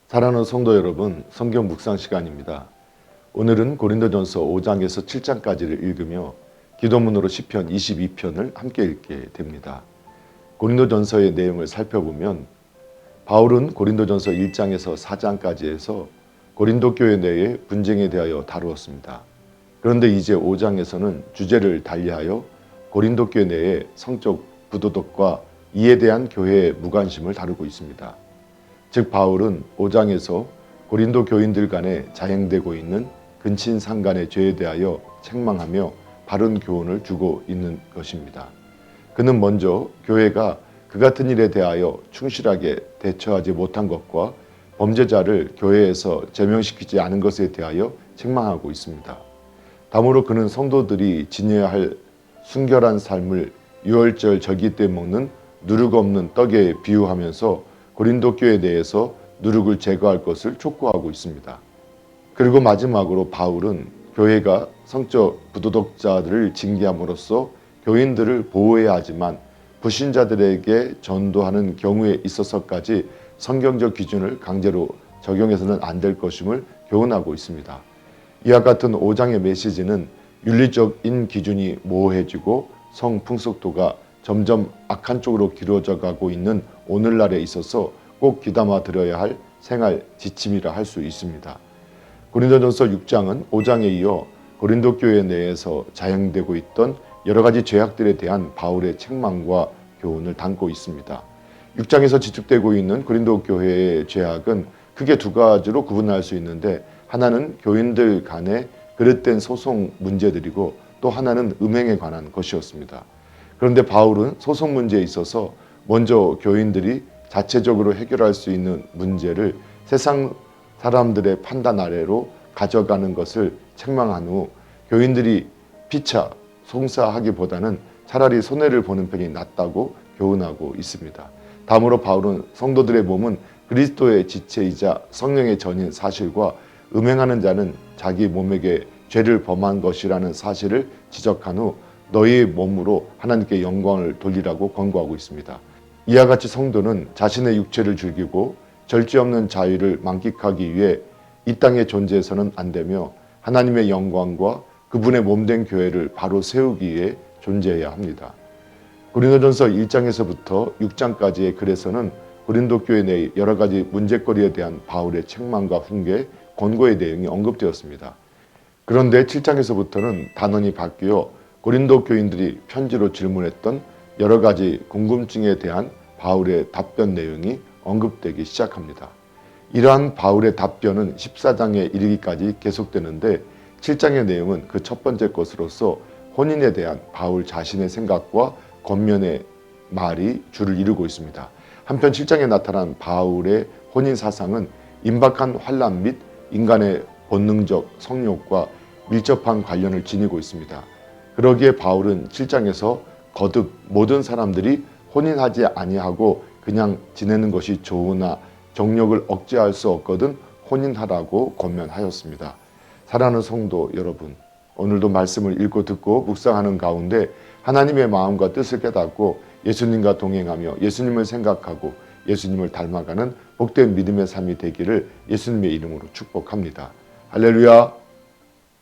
사랑하는 성도 여러분, 성경 묵상 시간입니다. 오늘은 고린도전서 5장에서 7장까지를 읽으며 기도문으로 시편 22편을 함께 읽게 됩니다. 고린도전서의 내용을 살펴보면 바울은 고린도전서 1장에서 4장까지 해서 고린도 교회 내의 분쟁에 대하여 다루었습니다. 그런데 이제 5장에서는 주제를 달리하여 고린도 교회 내의 성적 부도덕과 이에 대한 교회의 무관심을 다루고 있습니다. 즉 바울은 5장에서 고린도 교인들 간에 자행되고 있는 근친상간의 죄에 대하여 책망하며 바른 교훈을 주고 있는 것입니다. 그는 먼저 교회가 그 같은 일에 대하여 충실하게 대처하지 못한 것과 범죄자를 교회에서 제명시키지 않은 것에 대하여 책망하고 있습니다. 다음으로 그는 성도들이 지녀야 할 순결한 삶을 유월절 절기 때 먹는 누룩 없는 떡에 비유하면서 고린도 교회에 대해서 누룩을 제거할 것을 촉구하고 있습니다. 그리고 마지막으로 바울은 교회가 성적 부도덕자들을 징계함으로써 교인들을 보호해야 하지만 불신자들에게 전도하는 경우에 있어서까지 성경적 기준을 강제로 적용해서는 안 될 것임을 교훈하고 있습니다. 이와 같은 5장의 메시지는 윤리적인 기준이 모호해지고 성풍속도가 점점 악한 쪽으로 길어져 가고 있는 오늘날에 있어서 꼭 귀담아 들어야 할 생활 지침이라 할 수 있습니다. 고린도전서 6장은 5장에 이어 고린도 교회 내에서 자행되고 있던 여러 가지 죄악들에 대한 바울의 책망과 교훈을 담고 있습니다. 6장에서 지적되고 있는 고린도 교회의 죄악은 크게 두 가지로 구분할 수 있는데 하나는 교인들 간의 그릇된 소송 문제들이고 또 하나는 음행에 관한 것이었습니다. 그런데 바울은 소송 문제에 있어서 먼저 교인들이 자체적으로 해결할 수 있는 문제를 세상 사람들의 판단 아래로 가져가는 것을 책망한 후 교인들이 피차 송사하기보다는 차라리 손해를 보는 편이 낫다고 교훈하고 있습니다. 다음으로 바울은 성도들의 몸은 그리스도의 지체이자 성령의 전인 사실과 음행하는 자는 자기 몸에게 죄를 범한 것이라는 사실을 지적한 후 너희의 몸으로 하나님께 영광을 돌리라고 권고하고 있습니다. 이와 같이 성도는 자신의 육체를 즐기고 절제 없는 자유를 만끽하기 위해 이 땅에 존재해서는 안 되며 하나님의 영광과 그분의 몸된 교회를 바로 세우기 위해 존재해야 합니다. 고린도전서 1장에서부터 6장까지의 글에서는 고린도 교회 내의 여러 가지 문제거리에 대한 바울의 책망과 훈계, 권고의 내용이 언급되었습니다. 그런데 7장에서부터는 단원이 바뀌어 고린도 교인들이 편지로 질문했던 여러 가지 궁금증에 대한 바울의 답변 내용이 언급되기 시작합니다. 이러한 바울의 답변은 14장에 이르기까지 계속되는데 7장의 내용은 그 첫 번째 것으로서 혼인에 대한 바울 자신의 생각과 겉면의 말이 주를 이루고 있습니다. 한편 7장에 나타난 바울의 혼인 사상은 임박한 환난 및 인간의 본능적 성욕과 밀접한 관련을 지니고 있습니다. 그러기에 바울은 7장에서 거듭 모든 사람들이 혼인하지 아니하고 그냥 지내는 것이 좋으나 정욕을 억제할 수 없거든 혼인하라고 권면하였습니다. 사랑하는 성도 여러분, 오늘도 말씀을 읽고 듣고 묵상하는 가운데 하나님의 마음과 뜻을 깨닫고 예수님과 동행하며 예수님을 생각하고 예수님을 닮아가는 복된 믿음의 삶이 되기를 예수님의 이름으로 축복합니다. 할렐루야.